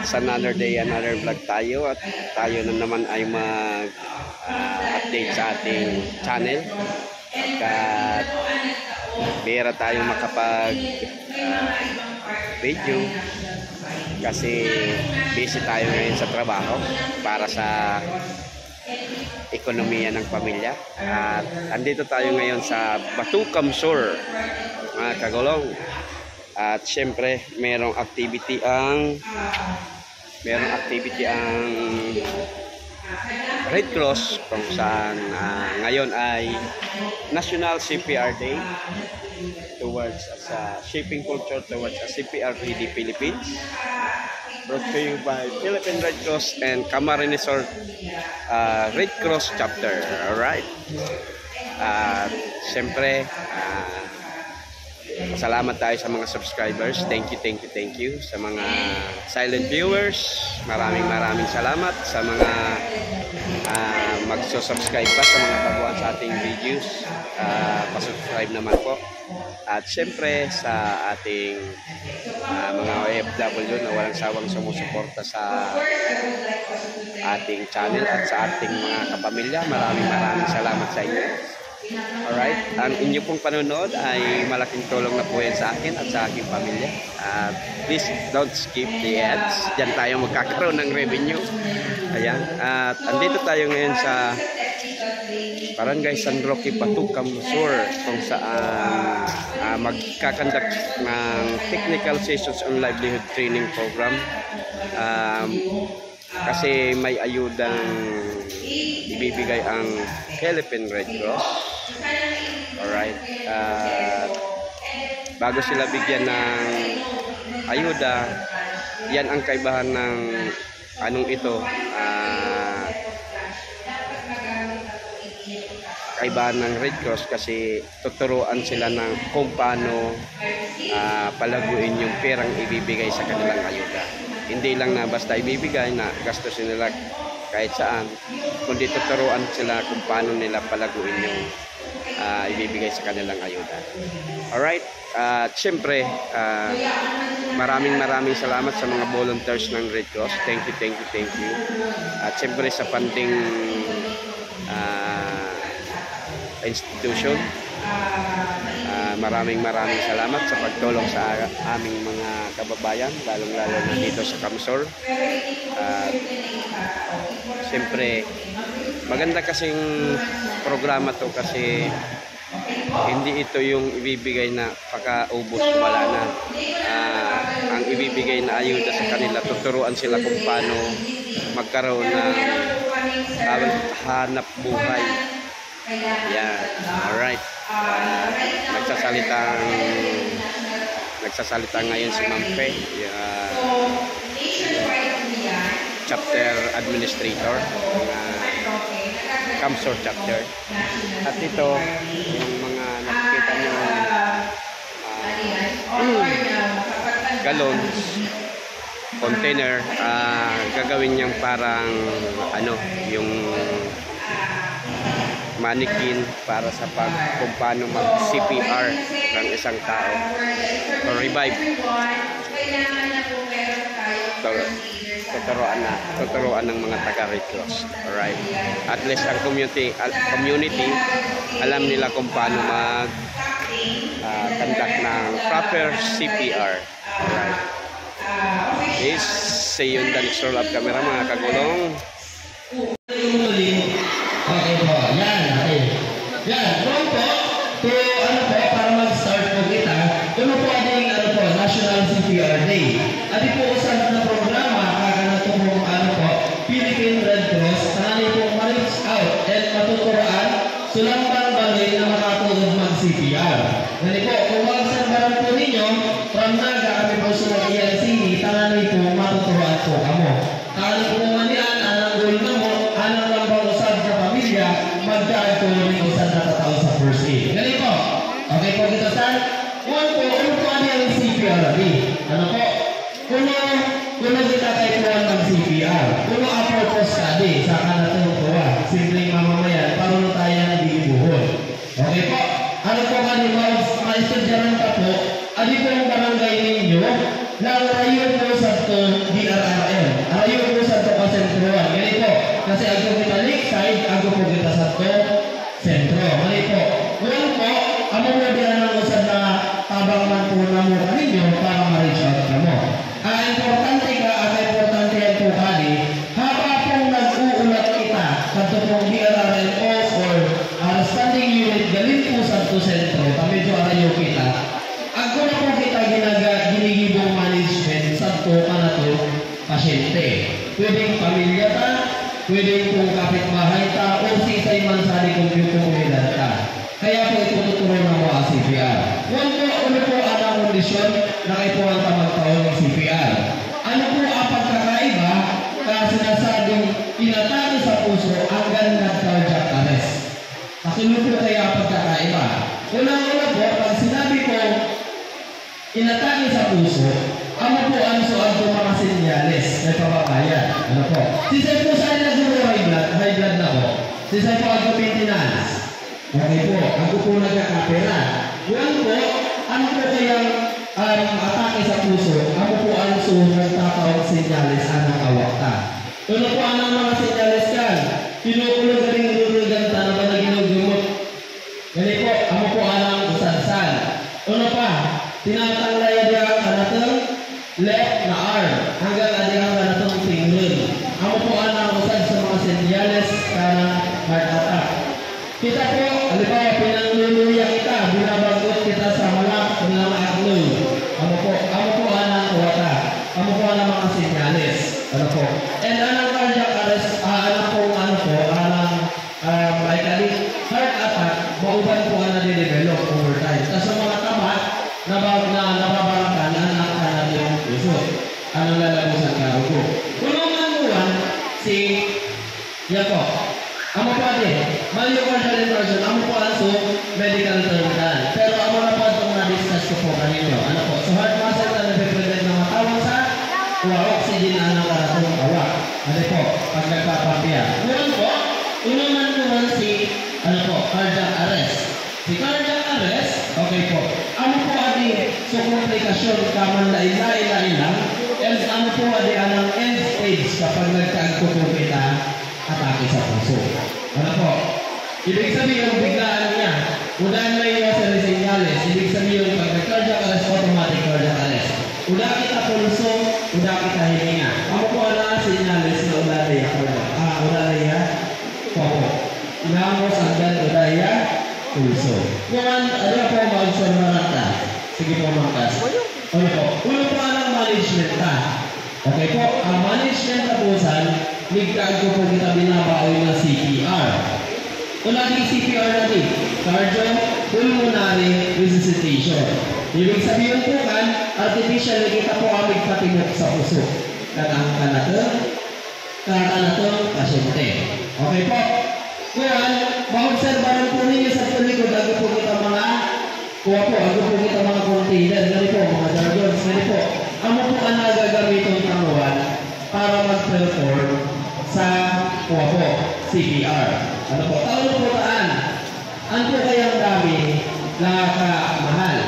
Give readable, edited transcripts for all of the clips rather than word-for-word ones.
It's another day, another vlog tayo at tayo na naman ay mag-update sa ating channel. At bihira tayong makapag video kasi busy tayo ngayon sa trabaho para sa ekonomiya ng pamilya. At andito tayo ngayon sa Batucam Sur, mga kagulong. At syempre merong activity ang Red Cross kung saan ngayon ay National CPR Day towards shipping culture towards CPR-ready Philippines, brought to you by Philippine Red Cross and Camarines Sur Red Cross Chapter. Alright, syempre salamat tayo sa mga subscribers. Thank you sa mga silent viewers. Maraming salamat sa mga magsusubscribe pa sa mga baguhan sa ating videos. Pasubscribe naman po. At syempre sa ating mga OFW na walang sawang sumusuporta sa ating channel at sa ating mga kapamilya. Maraming salamat sa inyo. Alright, ang inyo pong panonood ay malaking tulong na po yan sa akin at sa aking pamilya. Please don't skip the ads. Diyan tayo magkakaroon ng revenue. Ayan, at andito tayo ngayon sa Barangay San Roque, Batucam Sur, kung saan magkakandak ng technical sessions on livelihood training program. Kasi may ayudang ibibigay ang Philippine Red Cross. Alright, bago sila bigyan ng ayuda, yan ang kaibahan ng kaibahan ng Red Cross, kasi tuturuan sila ng kung paano palaguin yung perang ibibigay sa kanilang ayuda. Hindi lang na basta ibibigay na gastusin nila kahit saan, kundi tuturuan sila kung paano nila palaguin yung ibibigay sa kanilang ayuda. Alright, syempre maraming salamat sa mga volunteers ng Red Cross. Thank you. At syempre sa funding institution, maraming salamat sa pagtulong sa aming mga kababayan, lalong-lalo na dito sa Kamsur. Siyempre maganda kasing programa to, kasi hindi ito yung ibibigay na pagkaubos wala na. Ang ibibigay na ayuda sa kanila, tuturuan sila kung paano magkaroon ng hanap buhay. Yan, alright. Nagsasalita ngayon si Mampe, chapter administrator ng Kamsur chapter. At ito yung mga nakikita nyo gallons, container, gagawin niyang parang yung mannequin para sa kung paano mag-CPR ng isang tao to revive. Tuturuan ng mga taga-Red Cross. Alright, at least ang community alam nila kung paano mag-conduct ng proper CPR. Alright, please see you in the next roll up camera, mga kagulong. Okay po, yan, roll po, para mag-start po kita, ito po ating, National CPR Day. At po usapan na programa, kakanato po, Philippine Red Cross, tanani po ma-reach out at matuturoan, sulambang bali na makatulog mag-CPR. Ganito po, kung magsabaran po ninyo, from Naga kami po sa ELC, tanani po matuturoan po kamo. Kali po naman yan, anang goal na mo, anang lang bang usad sa pamilya, magkaan po rin usad na tatao sa first aid. Ganito, okay po dito saan? One po ano yung CPR natin? Ano po? Kuno kita kayo po ng CPR. Kuno apropos study, saka natin po simpleng mamamayan, paano tayo ng dibuhon. Okay po? Ano po kanina, maestudyaran ka po, adi po yung barangay ninyo, nangarayo po sa DRRL. sentro, medyo arayo kita. Ako na po kita ginigibong management sa to na to pasyente. Pwedeng pamilya ta, pwedeng kung kapitbahay ta, o sisay man sa kung yung komunidad ta. Kaya po itututuro na mo ang CPR. Ano po ang kondisyon na kayo po ang tamagtaon ng CPR? Ano po ang pagkakaiba na sinasabing inatake sa puso hanggang nag-cardiac arrest? Masunod po kaya ang pagkakaiba. Unang-una po, pag sinabi ko inatake sa puso, ano po ang suad ko mga senyales na papapayan? Ano po? Sisay po saan nagsulo high blood na po? Sisay po ang maintenance. Okay po, ako po nagkakapera. One po, ano po kayang atake sa puso? Ano po ang suod ng tatawag senyales anang awak ta? Ano po ang mga senyales kan? Kinukulong galing lulugan ta na ba na ginugumot? Gani po, ano po anang usansan? Ano pa? Tinatanglaya dia kanatang left na arm hanggang adiyang kanatang finger. Ano po anang usan sa mga senyales kanang heart attack? Kita po, halimbawa, pinangluluya kita, binabagot kita sa mga aklo. Ano po anang wata? Ano po anang mga senyales? Ano po? And anong cardiac arrest, heart attack, mauban po ang nade-develop over time. Tapos sa mga tamat, nababarakan ang kanan yung puso. Anong lalabusan karugo? Kulungan si Yako. Amo po ate, myocardial infarction, amo po ang medical term kan. Pero amo na po itong na-discuss ko po kanino. Ano po? So heart muscle na nag-prevent ng matawag sa oxygen na nakaratong kawa. Ano po? Pag nagpapapya. Ngayon po, unaman naman si cardiac arrest. Si cardiac arrest, okay po. Ano po adi sa komplikasyon kaman na ila-ila and ano po adi anang end stage kapag nagkaagtuto kita atake sa puso. Ano po? Ibig sabihin yung biglaan niya. Udaan na iwas sa senyales. Ibig sabihin yung pag cardiac arrest, automatic cardiac arrest. Uda kita pulso, uda kita hininga. Ano po ang senyales na uda na iya? Uda na iya? Popo. Inamos hanggang uda iya? Pulso. Ngayon, ano po mag-observaran ka? Sige po mangkas. Ano po? Ulo po ang management ka. Okay po, ang management na pusan, ligtaan ko po kita binabaoy ng CPR. Una din CPR natin, cardiopulmonary resuscitation. Ibig sabihin po kan, artificial na kita po amig patimok sa puso. Kanatong pasyente. Okay po. Ngayon, ma-observaran po ninyo sa tulikod, ako po kita mga ako po kita mga container, gani po, mga jargons, gani po. Amo po ang nagagamitin tanguan para mag-perform sa CPR. Ano po? Taon po taan. Ano po kayang dami nakamahal?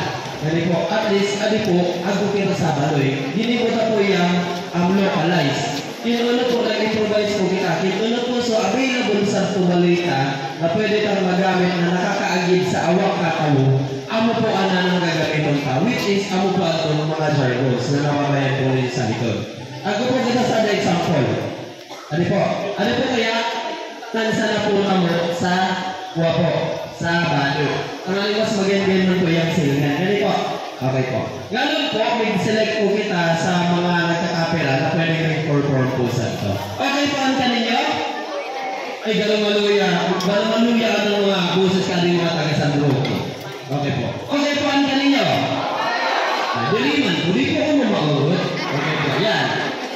Gani po, at least, po, ako kita sa baloy. Dini po ta po yung localized. Kinuno po nag-improvise po kita. Kinuno po so available sa tubalita na pwede kang magamit na nakakaagid sa awak katawo. Amo po ang gagamitin ka, which is amo po ang mga jargons na nababayan po rin sa likod. Ako po kita sa example. Ano po kaya nansa na po kamo sa sa balo. Ang aliwas magandang man po yung silingan. Ano po? Okay po. Ganun po, mag-select po kita sa mga nagkakapera na pwedeng mag-perform po sa ito. Okay po ang kaninyo? Ay, galong maluya ang mga buses ka rin mga taga-San Roque. Okay po. Okay po ang kaninyo? Diliman, hindi po ako mamaurot. Okay po, yan.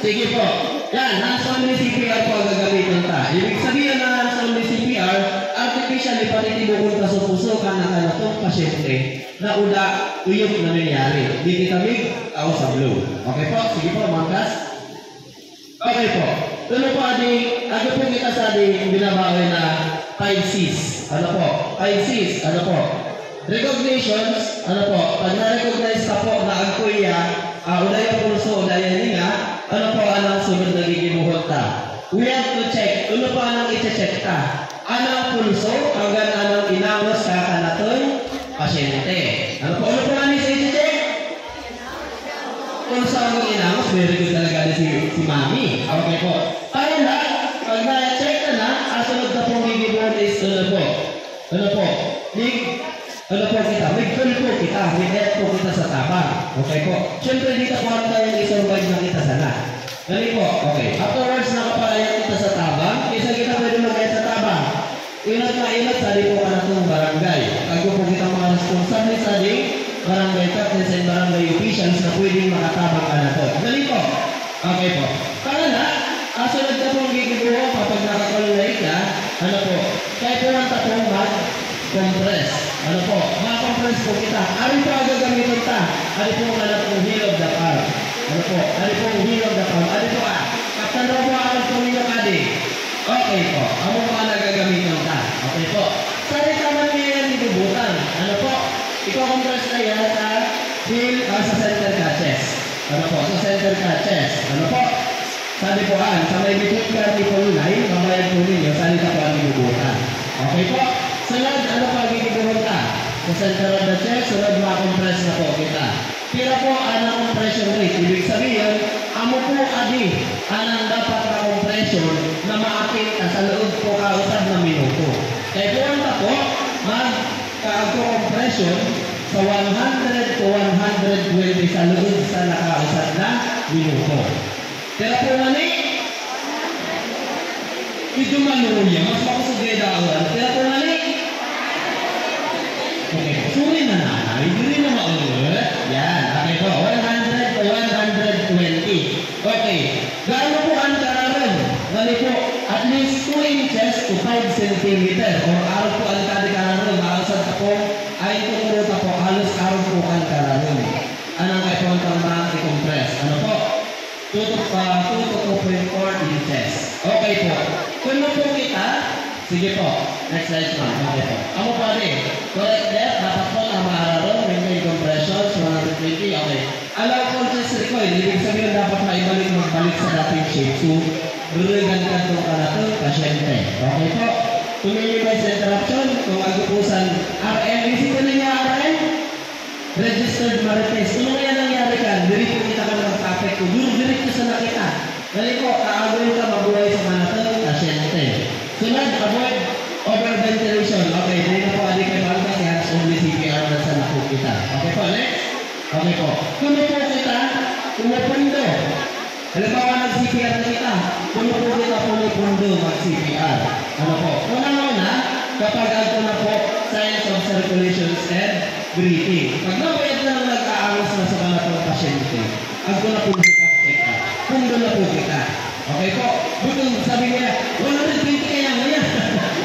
Sige po. Yan, hands-on CPR po ang gagamitin ta. Ibig sabihin na hands-on CPR, artificial ipatitibukon ka sa puso ka na kanatong pasyente na uyok na nangyari. Di kita tao sa blue. Okay po? Sige po, mangkas. Okay po. Ano po, ako po kita sa binabawi na 5Cs. Ano po? 5Cs. Ano po? Recognitions. Ano po? Pag na-recognize ka po na ang kuya, udaya pulso, udaya niya, ano po anong sunod na gigibuhot ta? We have to check. Ano po anong i-check ta? Anong pulso, hanggang anong inamos ka kanatong pasyente. Ano po anong sa i-check? Kung saan mo inamos, very good talaga si Mami. Okay po. Kaya na, pag na-check na, asunod na pong gigibuhot is ano po? ano po kita, may goal po kita, may head po kita sa tabang. Okay po. Siyempre, dito po ang tayo i-survive na kita sana. Dali po, okay. Afterwards, nakapalayan kita sa tabang, isa kita pwede mag-head sa tabang. Inat na inat, sali po ka na itong barangay. Kago po kita mga responsable sa ding barangay captains and barangay officials na pwedeng makatabang ka na to. Dali po. Okay po. Para na, sunod na po ang gigibuho kapag nakakulay ka, ano po, kaya po ang tatong mag-compress. Ano po, mag-compress po kita. Ano po ang gagamitin ta? Ano po ang alam po, heel of the palm. Ano po, ano po ang heel of the palm. Ano po Captain Robo, ano po ninyo kadi? Okay po, ano po ang nagagamitin ta? Okay po. Sari naman niya yan dibubutan. Ano po, iko-compress na yan sa heel, sa center catches. Ano po, sa center catches. Ano po, sabi po sa may between vertical line, mamayag po ninyo, salita po ang dibubutan. Okay po. Sunod, ano pa gigibuhon ka? Sa center of the chest, sunod ma-compress na po kita. Pira po ang compression rate. Ibig sabihin, amo po adi anang dapat na compression na maaking sa loob po kausap na minuto. Kaya po ang po, mag-compression sa 100 to 120 sa loob sa nakausap na minuto. Kaya po mani, medyo maluya, mas makusugay dawan. Kaya po mani, okay, suri na nanay, hindi na maulit. Yan, okay po, 100 to 120. Okay, gaano po ang kararan? Dali po, at least 2 inches to 5 centimeter. Or araw po ang kararan, maasad po, ay tumuruta po, halos araw po ang kararan. Anong kayo po ang tamang i-compress? Ano po? 2 to 2.4 inches. Okay po. Kung po kita, sige po. Next slide po. Okay po. Ako pa rin. Correct depth. Dapat po na maararon. Maintain compressions. 120. Okay. Allow conscious recoil. Ibig sabihin dapat magbalik sa dating shape. So, rurigan ka itong kanato. Pasyente. Okay po. Kung minimize interruption, kung agupusan RM. Isipin na niya RM? Registered marites. Kung ano yan nangyari ka, diri po kita ka ng kapit ko. Diri ko sa nakita. Dali po, kaagawin ka mabuhay sa kanato. Pasyente. Sunod, avoid overventilation. Okay, dali na po adi kay Malta si hands only CPR na sa naku kita. Okay po, next. Okay po. Kung po kita, pumupundo. Halimbawa nag-CPR na kita, pumupundo kita pumupundo mag-CPR. Ano po? Una-una, kapag agto na po, signs of circulations and breathing. Pag nabayad na lang nag-aangos na sa kanatong pasyente, agto na po sa check up. Pundo na po kita. Okay po? Butong sabi niya, 120 kaya mo yan.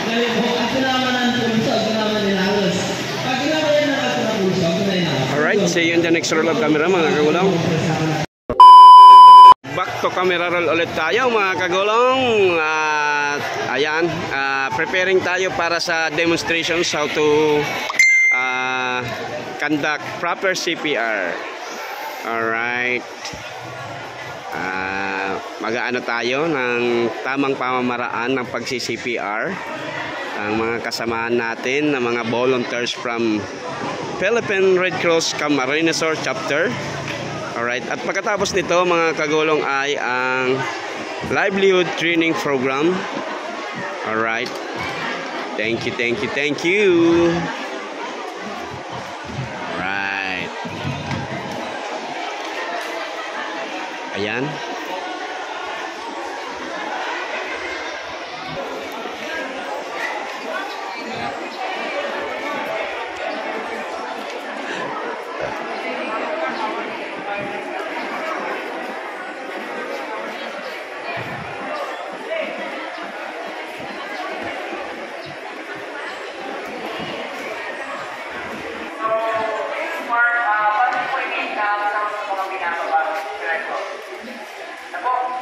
Dali po, agto naman ang pulso, agto naman nilangos. Pag nabayad na agto na pulso, agto na nilangos. Alright, see you in the next roll of camera mga kagulong. Back to camera roll ulit tayo mga kagulong. Ayan, preparing tayo para sa demonstrations how to conduct proper CPR. Alright. Mag-aano tayo ng tamang pamamaraan ng pagsi-CPR. Ang mga kasamahan natin na mga volunteers from Philippine Red Cross Camarines Sur Chapter. Alright, at pagkatapos nito mga kagulong ay ang livelihood training program. Alright. Thank you, thank you, thank you. Alright. Ayan.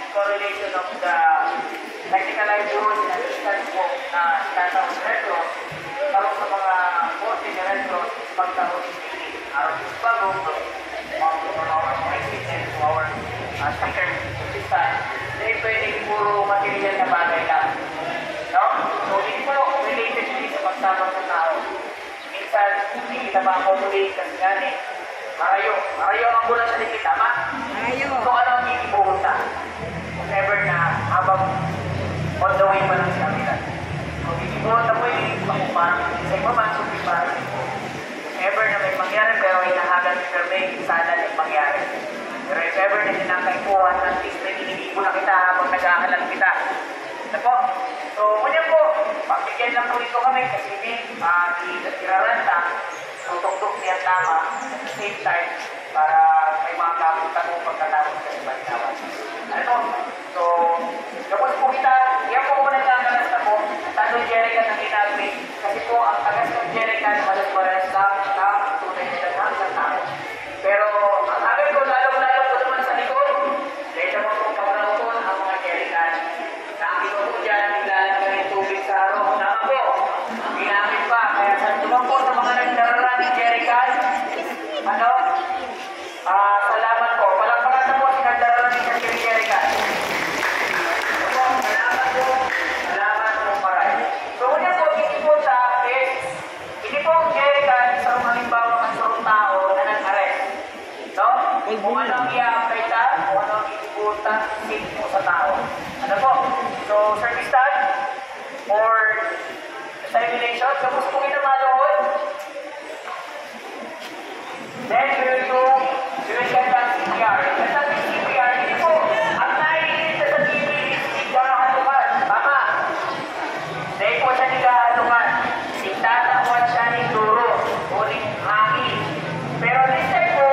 Correlation of the technical livelihood and assistance po na tinatawag sa Red Cross parang sa mga boarding na Red Cross pagtawag araw sa bago from our witnesses to our speakers assistant dahil pwedeng puro material na bagay lang. No? So hindi po related din sa pagtawag sa tao. Minsan hindi kita ma-accommodate kasi gani marayo ang bulan sa likit, tama? Marayo. So ano ang iibuhon na? Never na habang on the way pa lang sa kanila. So, Siguro na po yung parang sa iba man, so parang ever na may mangyari, pero hinahagan ni Ferme, sana yung mangyari. Pero if ever na sinakaipuan, at least naginigibo na kita habang nag-aahalan kita. Ano po? So, muna po, pagbigyan lang po ito kami kasi iraranta, tutugtog niya tama at the same time para may mga kapunta po pagkatapos sa Balinawan. Ano? So, kapag po kita, yan po kung nagkakalas na po, Tanong Jerican ang ginagmi, kasi po ang tagas ng Jerican, malas-malas lang, tunay nila lang sa tao. Pero, ang sabi ko, lalo-lalo po naman sa likod, dahil naman po pagkauton ang mga Jerican. Nakakita po dyan, biglaan ka rin tubig sa araw. Tama po, ginamit pa. Kaya sa naman po sa mga nagdarara ni Jerican, salamat po. Palakpakan na po si nagdarara ni Jerican. Salamat po marami. So, una po, hindi po sa akin, hindi po ang Jerican, isang halimbawa ang isang tao na nag-arrest. No? Kung anong i-apply ka, kung anong i-ibuta, hindi po sa tao. Ano po? So, circumstance or dissemination, kapos po kinamalohon. Then, we will get back CPR. At sa CPR, hindi po, ang naiinit sa TV is nagkakahalukan. Tama. Dahil po siya nagkakahalukan. Itatakuan siya ni Duro. Uling hangin. Pero this time po,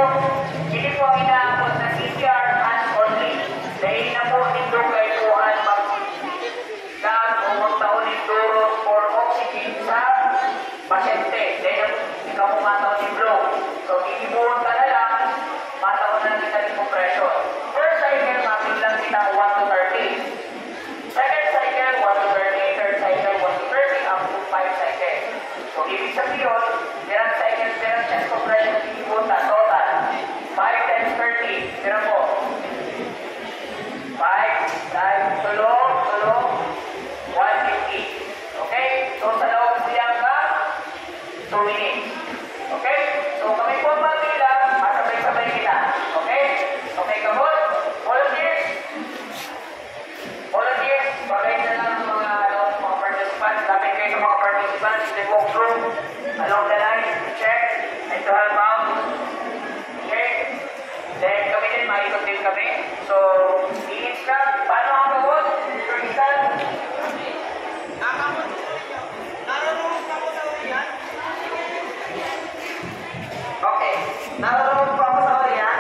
hindi po ang inaabot na CPR hands only. Dahil na po nito kayo po ang mag-gag o magtaon ni Duro for oxygen sa pasyente. Dahil ikaw po mataon ni blow. So, iibuhon ka na lang, mataon na kita ni compression. First cycle, mapping lang kita 1 to 30. Second cycle, 1 to 30. Third cycle, 1 to 30, up to 5 cycles. So, ibig sabihin, dirang cycle, dirang chest compression, iibuhon na total. 5 times 30, dirang po. 5 times tulong, 150. Okay? So, sa loob siyang ka, 2 minutes. Okay? So, kami po magbilang, masabay-sabay kita. Okay? Okay, kabot? Volunteers? Volunteers, bagay na lang mga participants. Lapit kayo sa mga participants. They walk through along the line, check, and to help out. Okay? Then, kami din, maikot din kami. So, i-instruct, paano ang kabot? For instance, okay. Naroon po ako sa kanya.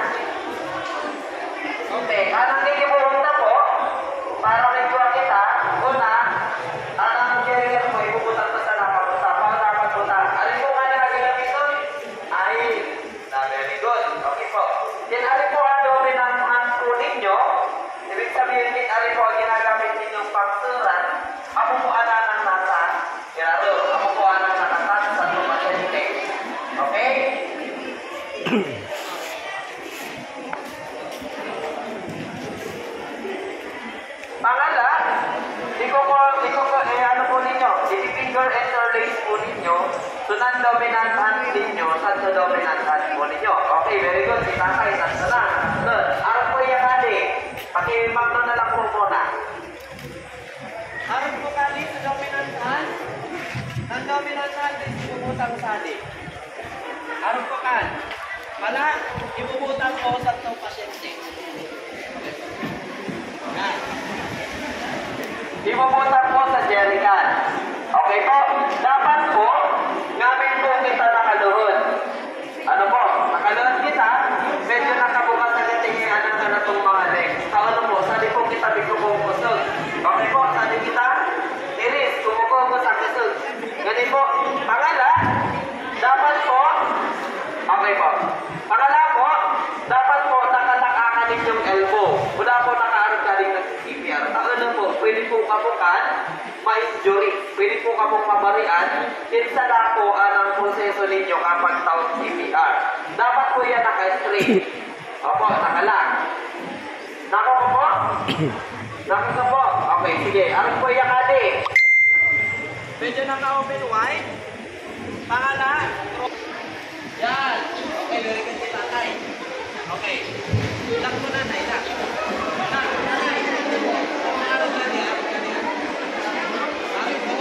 Okay. Anong hindi po punta po? Para medyo kita. Una, ang Jerican po, ipupunta ko sa nakapunta. Para nakapunta. Alin po nga na nagagamiton? Ay, very good. Okay po. Then, alin po ang dominant hand po ninyo? Ibig sabihin din, alin po ang ginagamit ninyong pagsuran? Ako po anak ng nasa. Yaro, ako po anak ng nasa sa tumasente. Okay? Pangala, ano po ninyo, finger interlace po ninyo, sunan dominant hand ninyo, santo dominant hand po ninyo. Okay, very good. Itakay, santo na. Good. Arap po yung kali. Pakimagno na lang po muna. Arap po kali sa dominant hand. Ang dominant hand is ibubutang sali. Arap po kan. Mala, ibubutang ko sa itong pasyente. Yan. Ibubutang po sa Jerican. Okay po? Dapat po, ngamin po kita nakaluhod. Ano po? Nakaluhod kita, medyo nakabukas na natingihan ng kanatong mga legs. Sa ano po? Sabi po kita, bigkukong-kusog. Okay po? Sabi kita, iris, kumukong sa kusog. Ganun po. Pangala, dapat po, okay po. Pangala po, dapat po nakatakanin yung elbow. Wala po nakaarap galing ng CPR. Ano po, pwede po kapukan, ma-injury. Pwede po kapong mabarian. Sa dako ang proseso ninyo kapag taon CPR. Dapat po yan naka-straight. Opo, nakalang. Nako po? Nako po? Okay, sige. Alam po yan kadi. Medyo naka-open wide. Pangala. Yan. Okay, very good si tatay. Okay. Ilang mo na, ilang. Nanay. Arap ka niya. Arap po.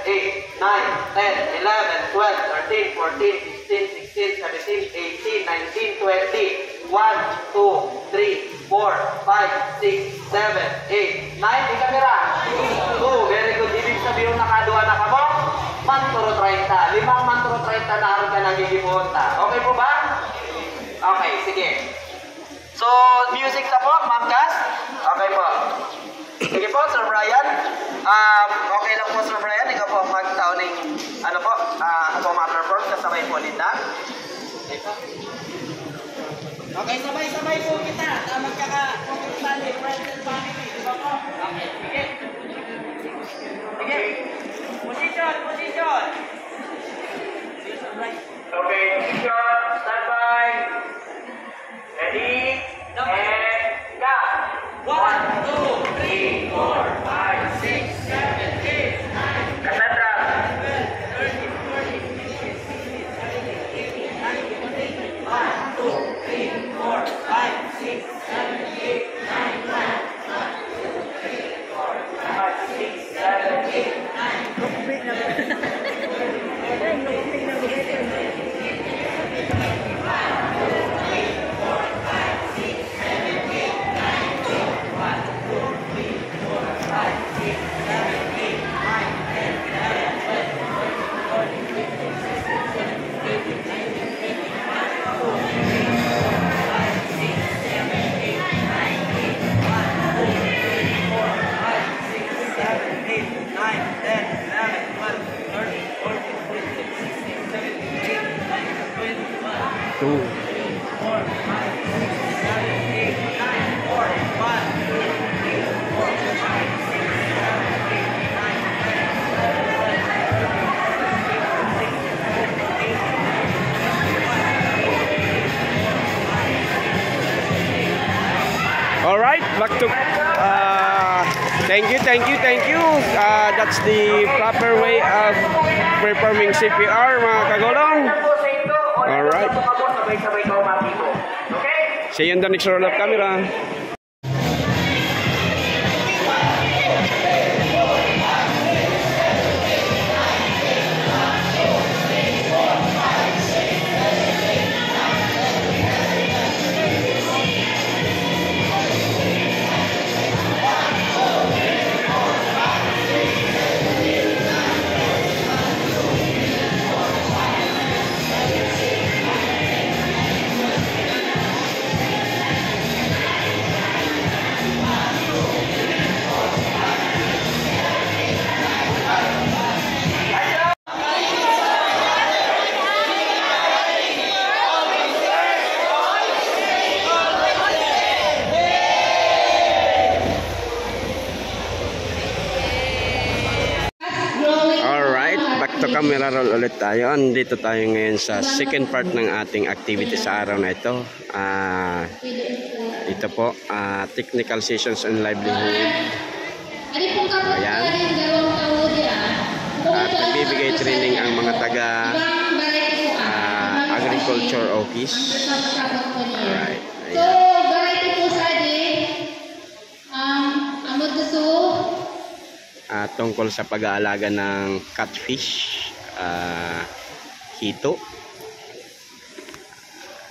8, 9, 10, 11, 12, 13, 14, 15, 16, 17, 18, 19, 20. 1, 2, 3, 4, 5, 6, 7, 8, 9. Di kamera. 2. Very good. Ibig sabihin nakaduha na ka mo. Manturo 30. 5 manturo 30 na aron ka nagigipunta. Okay po ba? Okay, sige. So, music na po, Ma'am Cass? Okay po. Sige po, Sir Brian. Okay lang po, Sir Brian. Ikaw po magtaon ng, ano po, ako ma-perform kasabay po Linda. Okay po. Okay, sabay-sabay po kita. Magkaka-sali, friends and family. Diba po? Okay, sige. Sige. Position, position. Okay, position, stand by. Ready? And go! 1, 2, 3, 4, 5, 6, 7, 8, 9, Cassandra. 12, 13, 14, 15, 16, 17, 18, 19, 20, 1, 2, 3, 4, 5, 6, 7, 8, 9, 5, 6, 7, 8. All right, back to thank you. That's the proper way of performing CPR, mga kagulong. All right. Sabay-sabay ka umapito. Okay? See you in the next roll of camera. camera roll ulit tayo. Andito tayo ngayon sa second part ng ating activity sa araw na ito. Ito po, technical sessions on livelihood. Ayan. At nagbibigay training ang mga taga agriculture office. Alright. So, variety po sa atin, amod gusto, Tungkol sa pag-aalaga ng catfish, hito.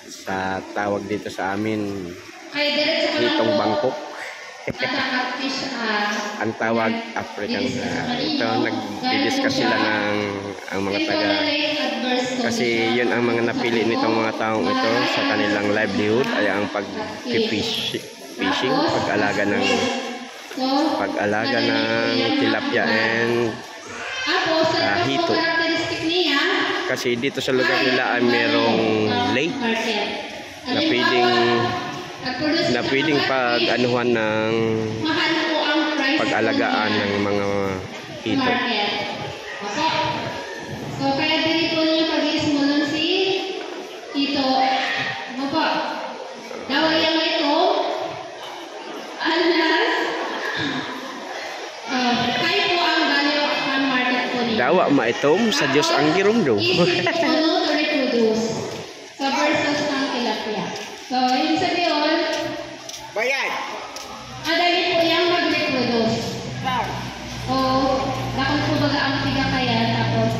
Sa tawag dito sa amin, ay diretso ko lang hitong po, bangkok. catfish, Ang tawag African. Ito, nagdi-discuss sila ng ang mga taga. Kasi yun ang mga napili nitong mga taong ito sa kanilang livelihood ay ang pag-fishing, pag-alaga ng tilapia and hito. Kasi dito sa lugar nila ay merong lake na pwedeng pag-anuhan ng pag-alagaan ng mga hito. So, kaya dito niyo pag-iismulon si hito. Ano po? Dawag yan nga ito. Alas. Kayo po ang value ng market po niyo. Dawa maitom sa Diyos ang girumdo. Easy to follow to reproduce. So, versus ng tilapia. So, yung sabihin, Bayad! madali po yung mag-reproduce. O, lakon po baga ang tiga kaya, tapos,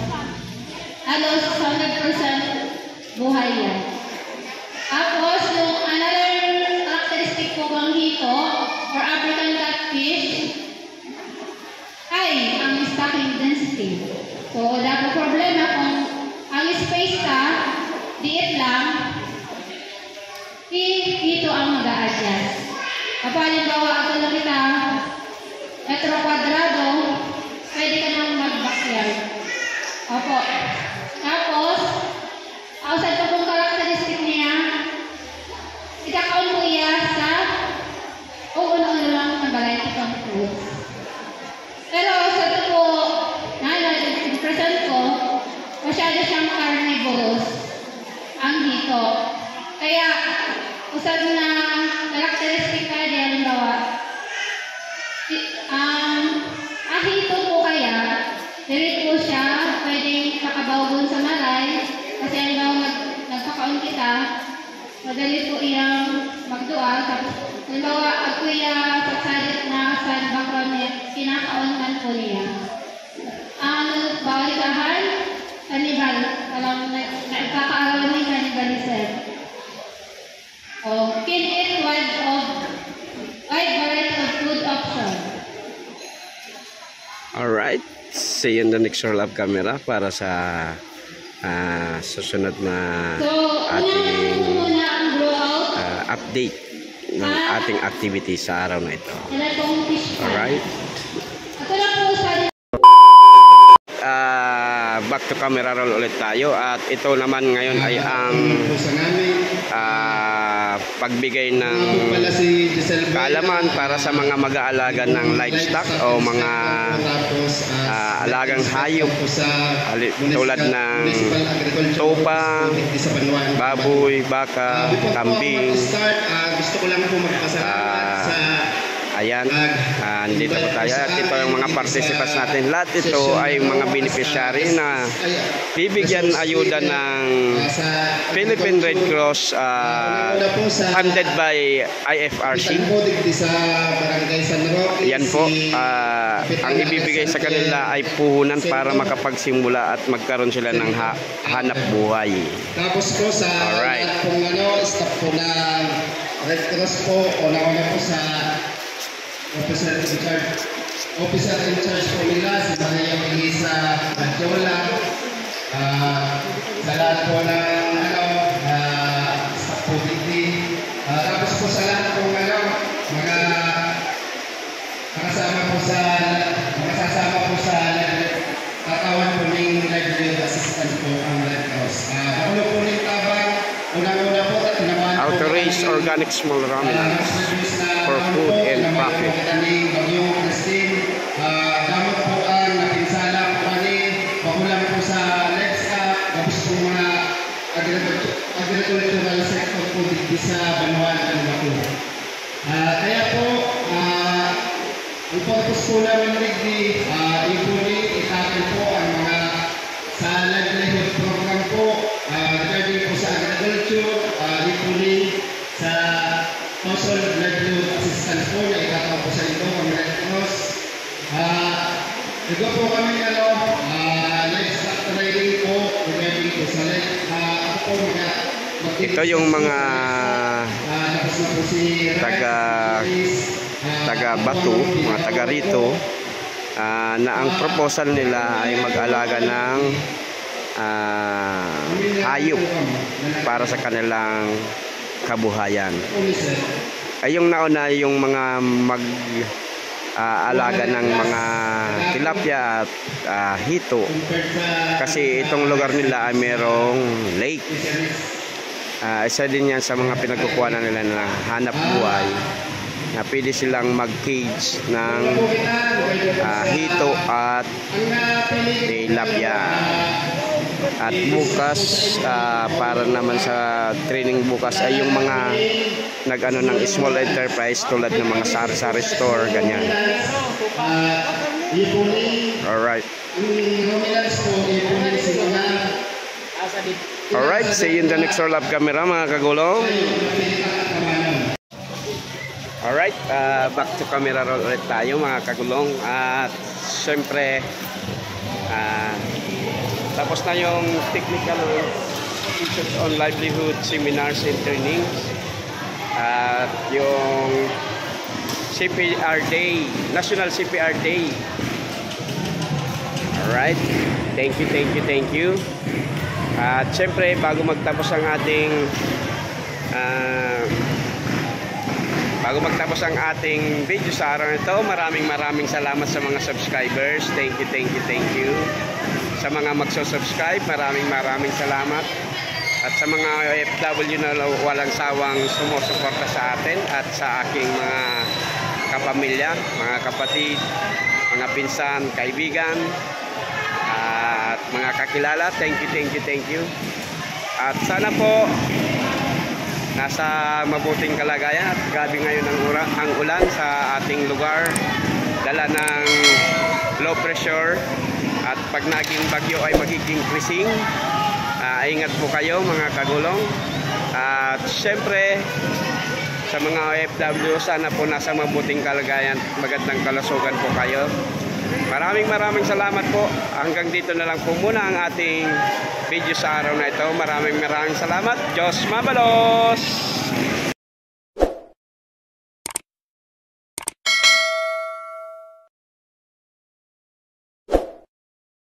halos 100% buhay yan. Tapos, yung another characteristic po ng hito, or African catfish, ay ang stocking density. So, wala po problema kung ang space ka, diit lang, hito ang mag-a-adjust. Halimbawa, ako lang kita, metro kwadrado, pwede ka nang mag-backyard. Opo. Tapos, outside pa pong karakteristik niya, ikakaon mo iya sa uuna-una lang na variety ng fruits. Pero sa ito po, present ko, masyado siyang carnivorous ang hito. Kaya, usad na karakteristik ka di halimbawa, ang hito po kaya, dili po siya pwedeng kakabawgon sa malay, kasi halimbawa nagkakaon kita, madali po iyang magdual, tapos halimbawa ako iya pagsalit na sa background niya, kinakaon po niya. Ang bawalikahan, kanibal, alam nagkakaarawan ni kanibalism. Can eat wide variety of food option. Alright, see you in the next roll of camera para sa susunod na ating Muna ang grow out. update ng ating activity sa araw na ito. Wala pong fish pan. Alright. Ito lang po sa Back to camera roll ulit tayo at ito naman ngayon ay ang pagbigay ng kaalaman para sa mga mag-aalaga ng livestock o mga alagang hayop tulad ng tupa, baboy, baka, kambing. Gusto ko lang po magpasalamat sa Ayan, dito po tayo. At ito yung mga participants natin. Lahat ito ay mga beneficiary na bibigyan ayuda ng Philippine Red Cross funded by IFRC. Yan po, ang ibibigay sa kanila ay puhunan para makapagsimula at magkaroon sila ng hanap buhay. Tapos po sa lahat pong staff po ng Red Cross po, una-una po sa Officer in charge po nila, si Maria Melissa Badjola, sa lahat po ng staff po dito. Tapos po sa lahat po mga makasama po sa katawan po ng livelihood assistant po ang Red Cross. Bago po ng tabang, unang-una po How to raise organic small ruminants for food and profit. Gamot po ang napinsala po kami, pakulang po sa sa Banuan ng Baku. Kaya po, ang purpose po namin rin itakil po ang mga sa livelihood program po, regarding po sa agriculture, ipuli sa household livelihood assistance po na itatawag po sa ito, kami Red Cross. Ito po kami livestock trading po, regarding po sa ako po Ito yung mga taga Batu, mga taga rito, na ang proposal nila ay mag-alaga ng hayop para sa kanilang kabuhayan. Ay yung nauna yung mga alaga ng mga tilapia at hito, kasi itong lugar nila ay merong lake. Isa din yan sa mga pinagkukuhanan nila na hanap buhay, na pwede silang mag-cage ng hito at tilapia. At bukas, para naman sa training bukas ay yung mga nag-ano ng small enterprise tulad ng mga sari-sari store, ganyan. Alright. Alright, see you in the next roll up camera mga kagulong. Alright, back to camera roll ulit tayo mga kagulong. At syempre, tapos na yung technical issues on livelihood seminars and trainings. At yung CPR Day, National CPR Day. Alright, thank you. At syempre, bago magtapos ang ating video sa araw nito, maraming salamat sa mga subscribers. Thank you. Sa mga magso-subscribe, maraming salamat. At sa mga OFW na walang sawang sumusuporta sa atin at sa aking mga kapamilya, mga kapatid, mga pinsan, kaibigan, at mga kakilala, thank you. At sana po nasa mabuting kalagayan. At grabe ngayon ang ulan sa ating lugar, dala ng low pressure, at pag naging bagyo ay magiging krising. Ingat po kayo mga kagulong. At syempre sa mga OFW, sana po nasa mabuting kalagayan, magandang kalusugan po kayo. Maraming salamat po. Hanggang dito na lang po muna ang ating video sa araw na ito. Maraming salamat. Diyos mabalos!